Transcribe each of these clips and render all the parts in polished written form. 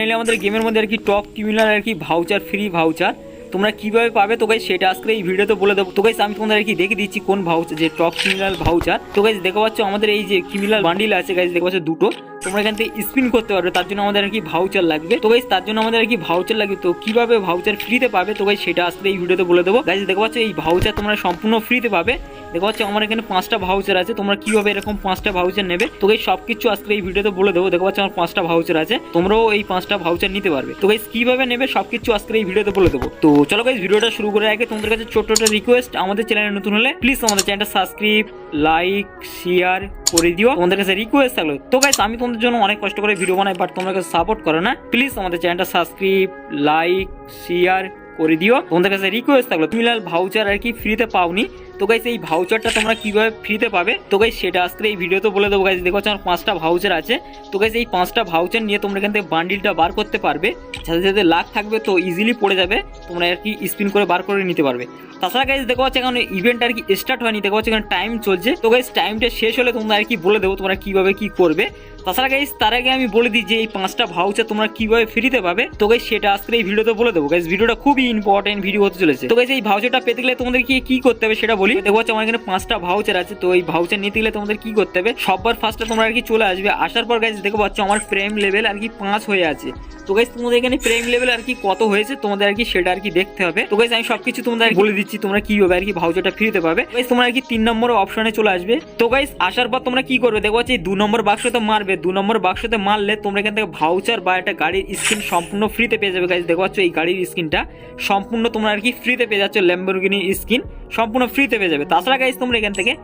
আমাদের গেমের মধ্যে আর কি টপ ক্রিমিনাল আর কি ভাউচার ফ্রি ভাউচার তোমরা কিভাবে পাবে তো গাইস সেটা আজকে এই ভিডিওতে বলে দেবো। তো গাইস আমি তোমাদের আর কি দেখে দিচ্ছি কোন ভাউচার যে টপ ক্রিমিনাল ভাউচার। তো গাইস দেখতে পাচ্ছ আমাদের এই যে ক্রিমিনাল বান্ডিল আছে গাইস, দেখতে পাচ্ছ দুটো, তোমরা এখান থেকে স্পিন করতে পারবে। তার জন্য আমাদের আর কি ভাউচার লাগবে। তো গাইস তার জন্য আমাদের আর কি ভাউচার লাগবে। তো কিভাবে ভাউচার ফ্রিতে পাবে তো গাইস সেটা আজকে এই ভিডিওতে বলে দেবো। গাইস দেখতে পাচ্ছ এই ভাউচার তোমরা সম্পূর্ণ ফ্রিতে পাবে। দেখতে পাচ্ছ আমার এখানে 5টা ভাউচার আছে। তোমরা কিভাবে এরকম 5টা ভাউচার নেবে তো গাইস সবকিছু আজকে এই ভিডিওতে বলে দেবো। দেখতে পাচ্ছ আমার 5টা ভাউচার আছে, তোমরাও এই 5টা ভাউচার নিতে পারবে। তো গাইস কিভাবে নেবে সবকিছু আজকে এই ভিডিওতে বলে দেবো। তো চলো গাইস ভিডিওটা শুরু করে আগে তোমাদের কাছে ছোট্ট একটা রিকোয়েস্ট, আমাদের চ্যানেলে নতুন হলে প্লিজ আমাদের চ্যানেলটা সাবস্ক্রাইব লাইক শেয়ার করে দিও, তোমাদের কাছে রিকোয়েস্ট থাকলো। তো গাইস আমি তোমাদের জন্য অনেক কষ্ট করে ভিডিও বানাই, বাট তোমরা কাছে সাপোর্ট করো না। প্লিজ আমাদের চ্যানেলটা সাবস্ক্রাইব লাইক শেয়ার করে দিও, তোমাদের কাছে রিকোয়েস্ট থাকলো। ক্রিমিনাল ভাউচার আর কি ফ্রিতে পাওনি, তো গাইস এই ভাউচারটা তোমরা কিভাবে ফ্রিতে পাবে তো গাইস সেটা আজকে এই ভিডিওতে বলে দেবো। গাইস দেখো আমার 5টা ভাউচার আছে। তো গাইস এই 5টা ভাউচার নিয়ে তোমরা এখান থেকে বান্ডিলটা বার করতে পারবে। সাথে সাথে লাখ থাকবে তো ইজিলি পড়ে যাবে, তোমরা আর কি স্পিন করে বার করে নিতে পারবে। তাছাড়া গাইস দেখো এখন ইভেন্ট আর কি স্টার্ট হয়নি, দেখো এখানে টাইম চলছে। তো গাইস টাইমটা শেষ হলে তোমরা আর কি বলে দেবো তোমরা কিভাবে কি করবে। তাছাড়া গাইস তার আগে আমি বলে দিই যে এই 5টা ভাউচার তোমরা কিভাবে ফ্রিতে পাবে তো গাইস সেটা আজকে এই ভিডিওতে বলে দেবো। গাইস ভিডিওটা খুবই ইম্পর্টেন্ট ভিডিও হতে চলেছে। তো গাইস এই ভাউচারটা পেতে গেলে তোমাদের কি করতে হবে সেটা বলি। দেখো আমার এখানে 5টা ভাউচার আছে। তো এই ভাউচার নিতে গেলে তোমাদের কি করতে হবে, সববার ফার্স্টে তোমরা আর কি চলে আসবে। আসার পর গাইস দেখো পাচ্ছ আমার ফ্রেম লেভেল আর কি 5 হয়ে আছে। তো গাইস তোমাদের এখানে ফ্রেম লেভেল আর কি কত হয়েছে তোমাদের আর কি সেটা আর কি দেখতে হবে। তো গাইস আমি সবকিছু তোমাদের বলে দিচ্ছি তোমরা কিভাবে আর কি ভাউচারটা ফ্রিতে পাবে। গাইস তোমরা আর কি 3 নম্বর অপশনে চলে আসবে। তো গাইস আসার পর তোমরা কি করবে, দেখো এই 2 নম্বর বাক্সতে মারবে। 2 নম্বর বাক্সতে মারলে তোমরা এখান থেকে ভাউচার বা একটা গাড়ির স্কিন সম্পূর্ণ ফ্রিতে পেয়ে যাবে। গাইস দেখো এই গাড়ির স্কিনটা সম্পূর্ণ তোমরা আর কি ফ্রিতে পেয়ে যাচ্ছ, ল্যাম্বরগিনি স্কিন সম্পূর্ণ ফ্রিতে পেয়ে যাবে। তাছাড়া গাইস তোমরা এখান থেকে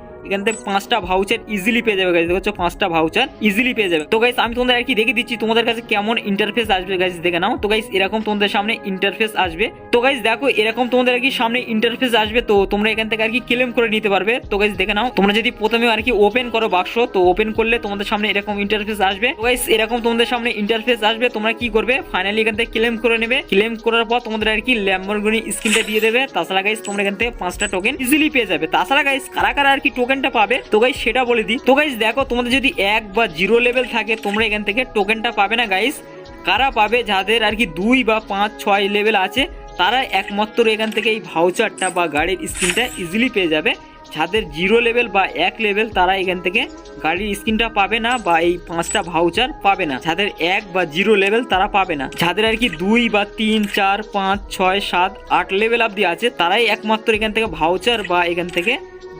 5টা ভাউচার ইজিলি পেয়ে যাবে। গাইস দেখো 5টা ভাউচার ইজিলি পেয়ে যাবে। তো গাইস আমি তোমাদের আর কি দেখে দিচ্ছি তোমাদের কাছে কেমন ইন্টারফেস আসবে। গাইস দেখে নাও। তো গাইস এরকম তোমাদের সামনে ইন্টারফেস আসবে। তো গাইস দেখো এরকম তোমাদের আর কি সামনে ইন্টারফেস আসবে। তো তোমরা এখান থেকে আর কি ক্লেম করে নিতে পারবে। তো গাইস দেখে নাও, তোমরা যদি প্রথমে আর কি ওপেন করো বাক্স, তো ওপেন করলে তোমাদের সামনে এরকম ইন্টারফেস আসবে। তো গাইস এরকম তোমাদের সামনে ইন্টারফেস আসবে। তোমরা কি করবে, ফাইনালি এখান থেকে ক্লেম করে নেবে। ক্লেম করার পর তোমাদের আর কি ল্যাম্বরগিনি স্কিনটা দিয়ে দেবে। তাছাড়া গাইস তোমরা এখান থেকে 5টা টোকেন ইজিলি পেয়ে যাবে। তাছাড়া গাইস কারা কারা আর কি টোকেনটা পাবে তো গাইস সেটা বলে দিই। তো গাইস দেখো তোমাদের যদি 1 বা 0 লেভেল থাকে তোমরা এখান থেকে টোকেনটা পাবে না। গাইস কারা পাবে, যাদের আর কি 2 বা 5 6 লেভেল আছে তারা একমাত্র এখান থেকে এই ভাউচারটা বা গাড়ির স্কিনটা ইজিলি পেয়ে যাবে। যাদের 0 লেভেল বা 1 লেভেল তারা এখান থেকে গাড়ির স্কিনটা পাবে না বা এই 5টা ভাউচার পাবে না। যাদের 1 বা 0 লেভেল তারা পাবে না। যাদের আর কি 2 বা 3 4 5 6 7 8 লেভেল অবধি আছে তারাই একমাত্র এখান থেকে ভাউচার বা এখান থেকে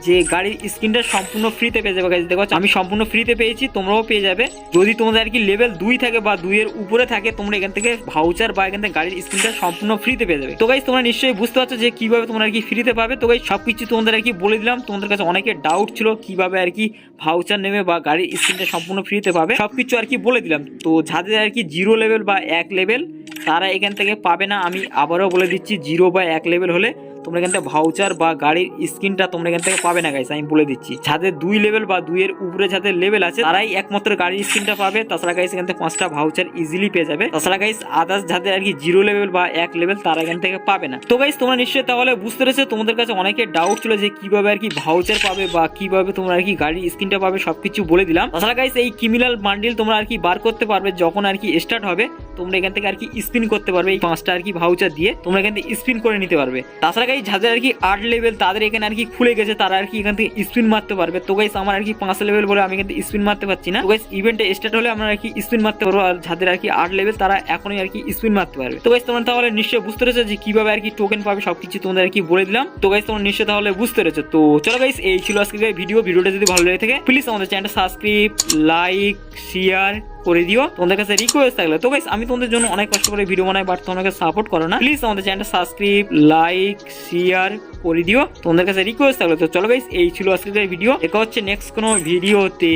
যে গাড়ির স্কিনটা সম্পূর্ণ ফ্রিতে পেয়ে যাবে। গাইস দেখো আমি সম্পূর্ণ ফ্রিতে পেয়েছি, তোমরাও পেয়ে যাবে। যদি তোমাদের আর কি লেভেল 2 থাকে বা 2 এর উপরে থাকে তোমরা এখান থেকে ভাউচার বা এখান থেকে গাড়ির স্কিনটা সম্পূর্ণ ফ্রিতে পেয়ে যাবে। তো গাইস তোমরা নিশ্চয়ই বুঝতে পারছো যে কিভাবে তোমরা আর কি ফ্রিতে পাবে। তো গাইস সবকিছু তোমাদের আর কি বলে দিলাম। তোমাদের কাছে অনেকের ডাউট ছিল কিভাবে আর কি ভাউচার নেবে বা গাড়ির স্কিনটা সম্পূর্ণ ফ্রিতে পাবে, সবকিছু আর কি বলে দিলাম। তো যাদের আর কি 0 লেভেল বা 1 লেভেল তারা এখান থেকে পাবে না। আমি আবারও বলে দিচ্ছি 0 বা 1 লেভেল হলে তোমরা এখান থেকে ভাউচার বা গাড়ির স্কিনটা তোমরা এখান থেকে পাবে না। গাইস আমি বলে দিচ্ছি যাদের 2 লেভেল বা 2 এর উপরে যাদের লেভেল আছে তারাই একমাত্র গাড়ির স্কিনটা পাবে। তাছাড়া গাইস এখান থেকে 5টা ভাউচার ইজিলি পেয়ে যাবে। তাছাড়া গাইস আদার্স যাদের আর কি 0 লেভেল বা 1 লেভেল তারা এখান থেকে পাবে না। তো গাইস তোমরা নিশ্চয়ই তাহলে বুঝতে পেরেছো, তোমাদের কাছে অনেকের ডাউট ছিল যে কিভাবে আর কি ভাউচার পাবে বা কিভাবে তোমরা আর কি গাড়ির স্কিনটা পাবে, সবকিছু বলে দিলাম। তাছাড়া গাইস এই ক্রিমিনাল বান্ডিল তোমরা আর কি বার করতে পারবে যখন আর কি স্টার্ট হবে। তোমরা এখান থেকে আর কি স্পিন করতে পারবে এই 5টা আর কি ভাউচার দিয়ে তোমরা এখান থেকে স্পিন করে নিতে পারবে। তাছাড়া গাইস যাদের আর কি 8 লেভেল তাদের এখানে আর কি খুলে গেছে তারা আর কি এখান থেকে স্পিন মারতে পারবে। তো গাইস আমার আর কি 5 লেভেল বলে আমি এখান থেকে স্পিন মারতে পারছি না। তো গাইস ইভেন্টে স্টার্ট হলে আমরা আর কি স্পিন মারতে পারবো। আর যাদের আর কি 8 লেভেল তারা এখনই আর কি স্পিন মারতে পারবে। তো গাইস তোমরা তাহলে নিশ্চয়ই বুঝতে পেরেছো যে কিভাবে আর কি টোকেন পাবে, সবকিছু তোমাদের আর কি বলে দিলাম। তো গাইস তোমরা নিশ্চয়ই তাহলে বুঝতে পেরেছো। তো চলো গাইস এই ছিল আজকে ভিডিওটা যদি ভালো লেগে থাকে প্লিজ আমাদের চ্যানেলটা সাবস্ক্রাইব লাইক শেয়ার করে দিও, তোমাদের কাছে রিকোয়েস্ট থাকলে। তো গাইস আমি তোমাদের জন্য অনেক কষ্ট করে ভিডিও বানাই, বাট তোমাকে সাপোর্ট করো না। প্লিজ আমাদের চ্যানেলটা সাবস্ক্রাইব লাইক শেয়ার করে দিও, তোমাদের কাছে রিকোয়েস্ট থাকলে। তো চলো গাইস এই ছিল আজকের ভিডিও, দেখা হচ্ছে নেক্সট কোনো ভিডিওতে।